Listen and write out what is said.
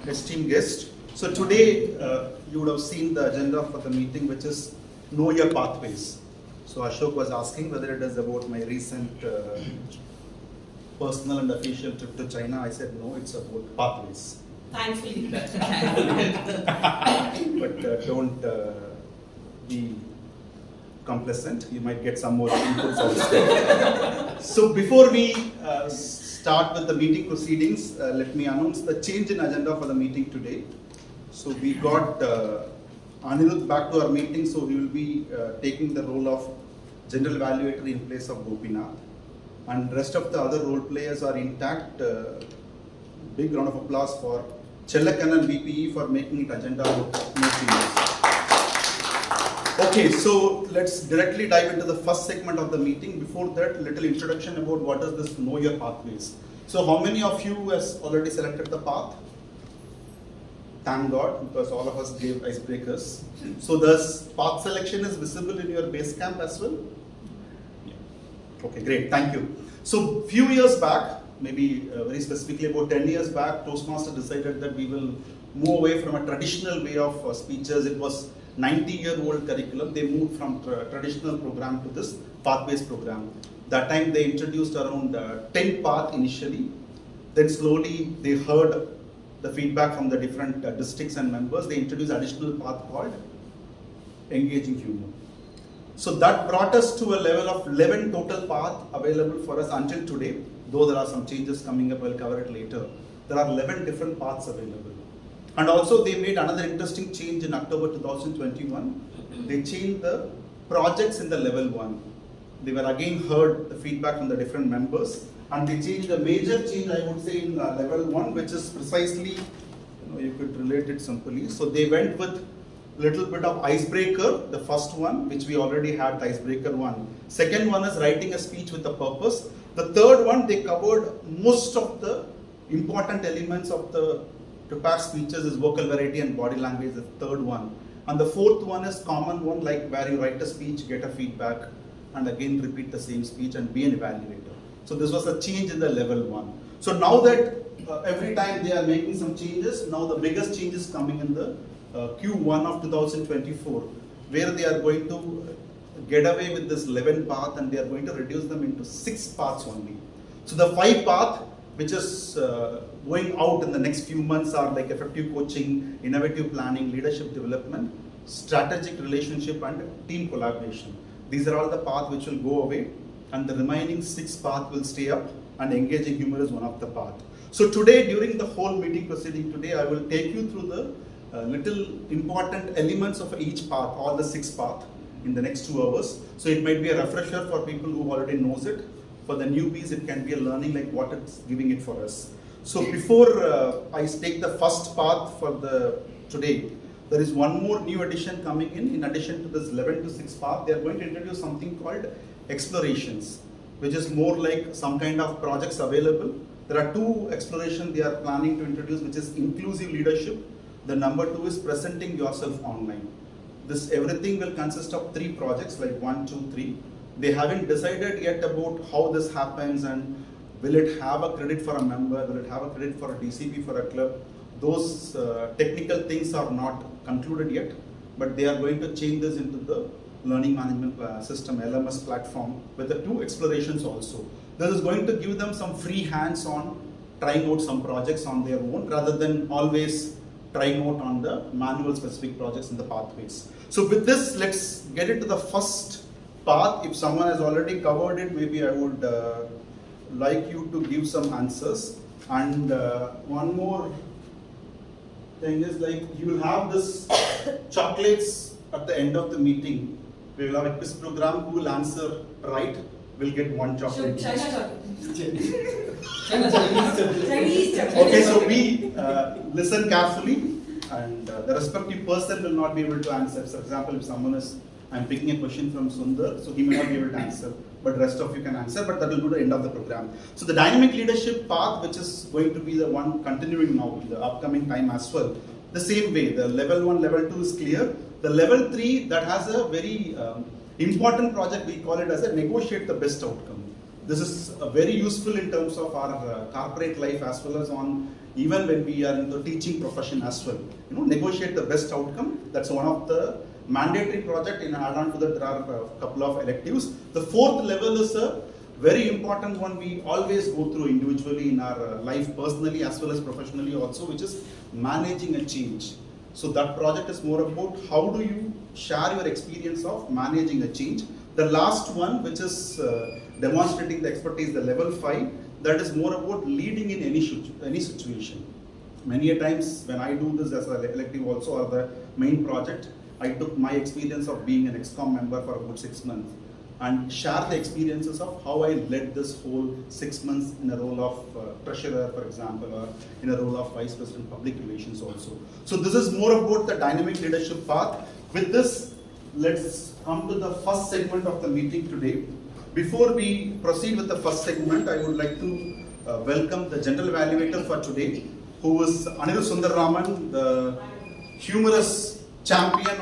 esteemed guest. So today you would have seen the agenda for the meeting, which is Know Your Pathways. So Ashok was asking whether it is about my recent personal and official trip to China. I said no, it's about pathways. Thankfully. But don't be complacent. You might get some more inputs also. So before we start with the meeting proceedings, let me announce the change in agenda for the meeting today. So we got Anirudh back to our meeting, so he will be taking the role of general evaluator in place of Gopinath. And rest of the other role players are intact. Big round of applause for Chellakan and VPE for making it agenda look more serious. Okay, so let's directly dive into the first segment of the meeting. Before that, little introduction about what is this Know Your Pathways. So how many of you has already selected the path? Thank God, because all of us gave icebreakers. So this path selection is visible in your base camp as well? Okay, great, thank you. So few years back, maybe very specifically about 10 years back, Toastmaster decided that we will move away from a traditional way of speeches. It was 90-year-old curriculum. They moved from traditional program to this path-based program. That time they introduced around 10 paths initially. Then slowly they heard the feedback from the different districts and members. They introduced additional path called engaging humor. So that brought us to a level of 11 total paths available for us until today. Though there are some changes coming up, I'll cover it later. There are 11 different paths available. And also they made another interesting change in October 2021. They changed the projects in the level 1. They were again heard the feedback from the different members, and they changed a major change, I would say, in level 1, which is precisely, you could relate it simply. So they went with little bit of icebreaker, the first one, which we already had, the icebreaker one. Second one is writing a speech with a purpose. The third one, they covered most of the important elements of the prepared speeches is vocal variety and body language, the third one. And the fourth one is common one, like where you write a speech, get a feedback, and again repeat the same speech and be an evaluator. So this was a change in the level 1. So now that every time they are making some changes, now the biggest change is coming in the Q1 of 2024, where they are going to get away with this 11 path and they are going to reduce them into 6 paths only. So the 5 path which is going out in the next few months are like effective coaching, innovative planning, leadership development, strategic relationship and team collaboration. These are all the paths which will go away, and the remaining 6 paths will stay up, and engaging humor is one of the paths. So today, during the whole meeting proceeding today, I will take you through the little important elements of each path, all the 6 paths in the next 2 hours. So it might be a refresher for people who already knows it. For the newbies, it can be a learning like what it's giving it for us. So before I take the first path for the today, there is one more new addition coming in addition to this 11 to 6 path. They are going to introduce something called explorations, which is more like some kind of projects available. There are 2 explorations they are planning to introduce, which is inclusive leadership. The number 2 is presenting yourself online. This everything will consist of 3 projects, like 1, 2, 3. They haven't decided yet about how this happens and will it have a credit for a member, will it have a credit for a DCP for a club. Those technical things are not concluded yet, but they are going to change this into the learning management system, LMS platform, with the 2 explorations also. This is going to give them some free hands on trying out some projects on their own rather than always trying out on the manual specific projects in the pathways. So with this, let's get into the first path. If someone has already covered it, maybe I would like you to give some answers. And one more thing is, like, you will have this chocolates at the end of the meeting. We will have a quiz program. Who will answer right will get 1 chocolate. China chocolate. Okay, so we listen carefully, and the respective person will not be able to answer. For example, if someone is, I'm picking a question from Sundar, so he may not be able to answer, but rest of you can answer, but that will do the end of the program. So the dynamic leadership path, which is going to be the one continuing now in the upcoming time as well, the same way, the level 1, level 2 is clear. The level 3, that has a very important project, we call it as a negotiate the best outcome. This is very useful in terms of our corporate life as well as on even when we are in the teaching profession as well. Negotiate the best outcome. That's one of the mandatory project. In add-on to that, there are a couple of electives. The fourth level is a very important one we always go through individually in our life, personally as well as professionally also, which is managing a change. So that project is more about how do you share your experience of managing a change. The last one, which is demonstrating the expertise, the level 5, that is more about leading in any situation. Many a times when I do this as an elective also, or the main project, I took my experience of being an ExCom member for about 6 months and share the experiences of how I led this whole 6 months in a role of treasurer, for example, or in a role of vice president public relations also. So this is more about the dynamic leadership path. With this, let's come to the first segment of the meeting today. Before we proceed with the first segment, I would like to welcome the general evaluator for today, who is Anirudh Sundararaman, the humorous champion